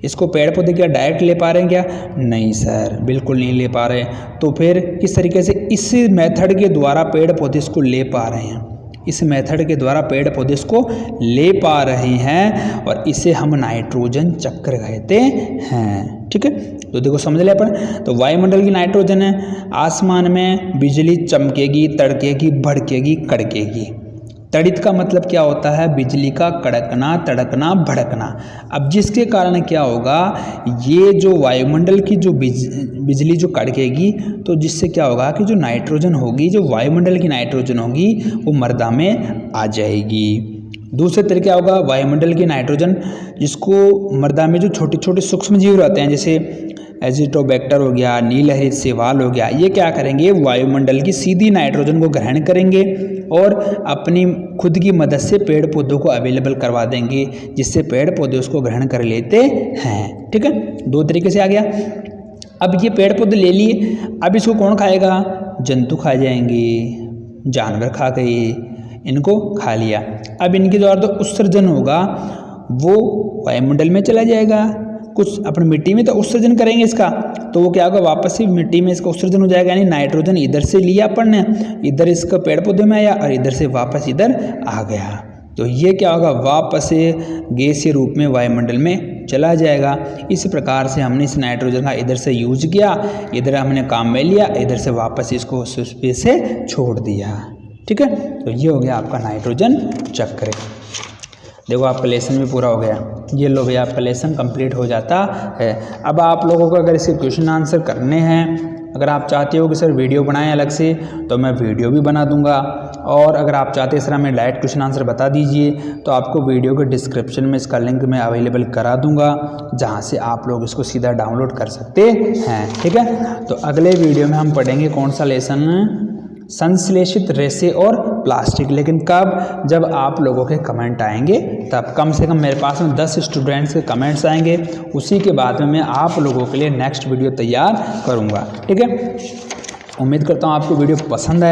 इसको पेड़ पौधे क्या डायरेक्ट ले पा रहे हैं क्या, नहीं सर, बिल्कुल नहीं ले पा रहे। तो फिर किस तरीके से, इस मेथड के द्वारा पेड़ पौधे इसको ले पा रहे हैं, इस मेथड के द्वारा पेड़ पौधे इसको ले पा रहे हैं, और इसे हम नाइट्रोजन चक्र कहते हैं। ठीक है, तो देखो समझ ले अपन। तो वायुमंडल की नाइट्रोजन है, आसमान में बिजली चमकेगी, तड़केगी, भड़केगी, कड़केगी। तड़ित का मतलब क्या होता है, बिजली का कड़कना, तड़कना, भड़कना। अब जिसके कारण क्या होगा, ये जो वायुमंडल की जो बिजली जो कड़केगी, तो जिससे क्या होगा कि जो नाइट्रोजन होगी, जो वायुमंडल की नाइट्रोजन होगी, वो मृदा में आ जाएगी। दूसरे तरीके क्या होगा, वायुमंडल की नाइट्रोजन जिसको मृदा में जो छोटे छोटे सूक्ष्म जीव रहते हैं, जैसे एजिटोबैक्टर हो गया, नीलहरित शैवाल हो गया, ये क्या करेंगे, वायुमंडल की सीधी नाइट्रोजन को ग्रहण करेंगे और अपनी खुद की मदद से पेड़ पौधों को अवेलेबल करवा देंगे, जिससे पेड़ पौधे उसको ग्रहण कर लेते हैं। ठीक है, दो तरीके से आ गया। अब ये पेड़ पौधे ले लिए, अब इसको कौन खाएगा, जंतु खा जाएंगे, जानवर खा गए, इनको खा लिया। अब इनके द्वारा जो उत्सर्जन होगा वो वायुमंडल में चला जाएगा, कुछ अपनी मिट्टी में तो उत्सर्जन करेंगे इसका, तो वो क्या होगा, वापस ही मिट्टी में इसका उत्सर्जन हो जाएगा। यानी नाइट्रोजन इधर से लिया अपन ने, इधर इसका पेड़ पौधे में आया, और इधर से वापस इधर आ गया। तो ये क्या होगा, वापस गैसीय रूप में वायुमंडल में चला जाएगा। इस प्रकार से हमने इस नाइट्रोजन का इधर से यूज किया, इधर हमने काम में लिया, इधर से वापस इसको स्पेस से छोड़ दिया। ठीक है, तो ये हो गया आपका नाइट्रोजन चक्र। देखो आपका लेसन भी पूरा हो गया। ये लो भैया आपका लेसन कंप्लीट हो जाता है। अब आप लोगों को अगर इसके क्वेश्चन आंसर करने हैं, अगर आप चाहते हो कि सर वीडियो बनाएं अलग से, तो मैं वीडियो भी बना दूंगा। और अगर आप चाहते हैं सर हमें डायरेक्ट क्वेश्चन आंसर बता दीजिए, तो आपको वीडियो के डिस्क्रिप्शन में इसका लिंक मैं अवेलेबल करा दूंगा, जहां से आप लोग इसको सीधा डाउनलोड कर सकते हैं। ठीक है, तो अगले वीडियो में हम पढ़ेंगे कौन सा लेसन, संश्लेषित रेशे और प्लास्टिक। लेकिन कब, जब आप लोगों के कमेंट आएंगे तब। कम से कम मेरे पास में 10 स्टूडेंट्स के कमेंट्स आएंगे, उसी के बाद में मैं आप लोगों के लिए नेक्स्ट वीडियो तैयार करूंगा। ठीक है, उम्मीद करता हूँ आपको वीडियो पसंद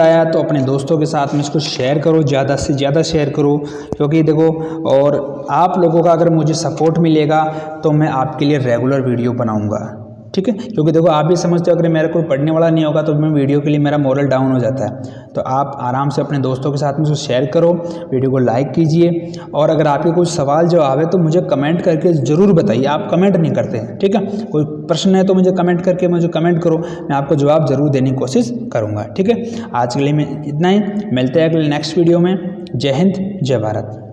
आया तो अपने दोस्तों के साथ में इसको शेयर करो, ज़्यादा से ज़्यादा शेयर करो। क्योंकि देखो, और आप लोगों का अगर मुझे सपोर्ट मिलेगा तो मैं आपके लिए रेगुलर वीडियो बनाऊँगा। ठीक है, क्योंकि देखो आप भी समझते हो अगर मेरा कोई पढ़ने वाला नहीं होगा तो मैं वीडियो के लिए मेरा मोरल डाउन हो जाता है। तो आप आराम से अपने दोस्तों के साथ में उसको शेयर करो, वीडियो को लाइक कीजिए। और अगर आपके कुछ सवाल जवाब है तो मुझे कमेंट करके ज़रूर बताइए। आप कमेंट नहीं करते हैं, ठीक है, कोई प्रश्न है तो मुझे कमेंट करके मुझे कमेंट करो, मैं आपको जवाब ज़रूर देने की कोशिश करूँगा। ठीक है, आज के लिए मैं इतना ही, मिलते हैं अगले नेक्स्ट वीडियो में। जय हिंद, जय भारत।